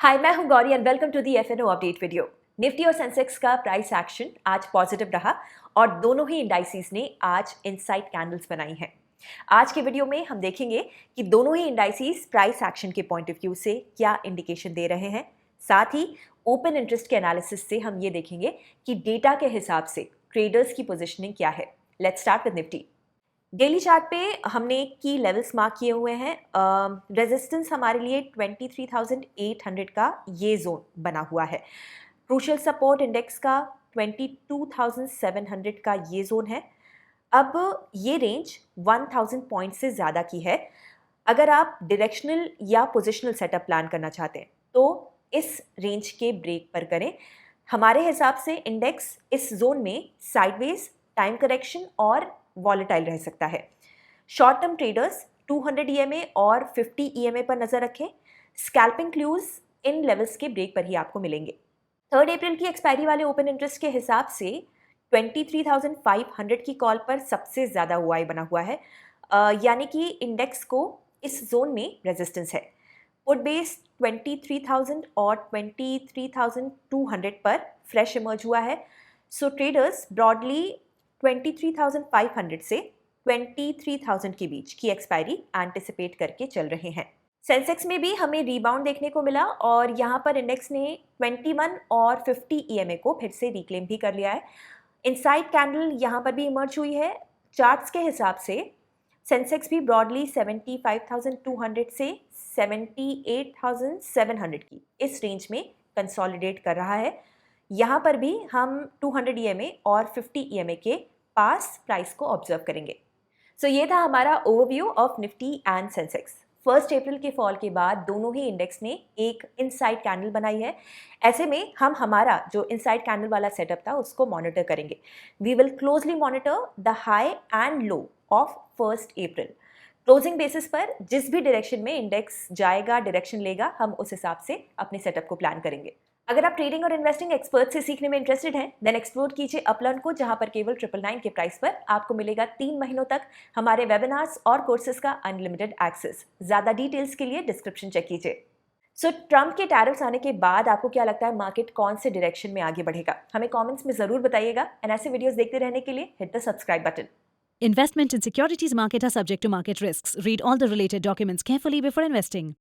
हाय, मैं हूं Gauri and welcome to the FNO update video. Nifty और सेंसेक्स का प्राइस एक्शन आज पॉजिटिव रहा और दोनों ही इंडाइसेस ने आज इनसाइड कैंडल्स बनाई हैं। आज के वीडियो में हम देखेंगे कि दोनों ही इंडाइसेस प्राइस एक्शन के पॉइंट ऑफ व्यू से क्या इंडिकेशन दे रहे हैं। साथ ही ओपन इंटरेस्ट के एनालिसिस से हम ये देखेंगे कि डेटा के हिसाब से ट्रेडर्स की पोजिशनिंग क्या है। Let's start with Nifty. Daily chart पे हमने की लेवल्स मार्क किए हुए हैं। रेजिस्टेंस हमारे लिए 23,800 का ये जोन बना हुआ है। क्रूशियल सपोर्ट इंडेक्स का 22,700 का ये जोन है। अब ये रेंज 1,000 पॉइंट से ज़्यादा की है। अगर आप डायरेक्शनल या पोजिशनल सेटअप प्लान करना चाहते हैं तो इस रेंज के ब्रेक पर करें। हमारे हिसाब से इंडेक्स इस जोन में साइडवेज, टाइम करेक्शन और वॉलेटाइल रह सकता है। शॉर्ट टर्म ट्रेडर्स 200 ईएमए और 50 ईएमए पर नजर रखें। स्कैल्पिंग क्लूज इन लेवल्स के ब्रेक पर ही आपको मिलेंगे। 3 अप्रैल की एक्सपायरी वाले ओपन इंटरेस्ट के हिसाब से 23,500 की कॉल पर सबसे ज्यादा हुआ बना हुआ है, यानी कि इंडेक्स को इस जोन में रेजिस्टेंस है। पुट बेस 23,000 और 23,200 पर फ्रेश इमर्ज हुआ है। सो ट्रेडर्स ब्रॉडली 23,500 से 23,000 के बीच की एक्सपायरी एंटिसिपेट करके चल रहे हैं। सेंसेक्स में भी हमें रीबाउंड देखने को मिला और यहाँ पर इंडेक्स ने 21 और 50 ईएमए को फिर से रिक्लेम भी कर लिया है। इनसाइड कैंडल यहाँ पर भी इमर्ज हुई है। चार्ट्स के हिसाब से सेंसेक्स भी ब्रॉडली 75,200 से 78,700 की इस रेंज में कंसोलिडेट कर रहा है। यहाँ पर भी हम 200 ईएमए और 50 ईएमए के पास प्राइस को ऑब्जर्व करेंगे। सो ये था हमारा overview of Nifty and Sensex. 1 अप्रैल के फॉल के बाद दोनों ही इंडेक्स ने एक इनसाइड कैंडल बनाई है। ऐसे में हम हमारा जो इनसाइड कैंडल वाला सेटअप था उसको मॉनिटर करेंगे। We will closely monitor the high and low of 1 April. Closing basis पर जिस भी डायरेक्शन में इंडेक्स जाएगा, डायरेक्शन लेगा, हम उस हिसाब से अपने सेटअप को प्लान करेंगे। अगर आप ट्रेडिंग और इन्वेस्टिंग एक्सपर्ट से सीखने में इंटरेस्टेड हैं, देन एक्सप्लोर कीजिए अपलर्न को, जहां पर केवल 999 के प्राइस पर आपको मिलेगा 3 महीनों तक हमारे वेबिनार्स और कोर्सेज का अनलिमिटेड एक्सेस। ज्यादा डिटेल्स के लिए डिस्क्रिप्शन चेक कीजिए। सो ट्रम्प के टैरिफ्स आने के बाद आपको क्या लगता है मार्केट कौन से डायरेक्शन में आगे बढ़ेगा? हमें कमेंट्स में जरूर बताइएगा एंड ऐसे वीडियोस देखते रहने के लिए hit the subscribe button. Investment in securities market are subject to market risks. Read all the related documents carefully before investing.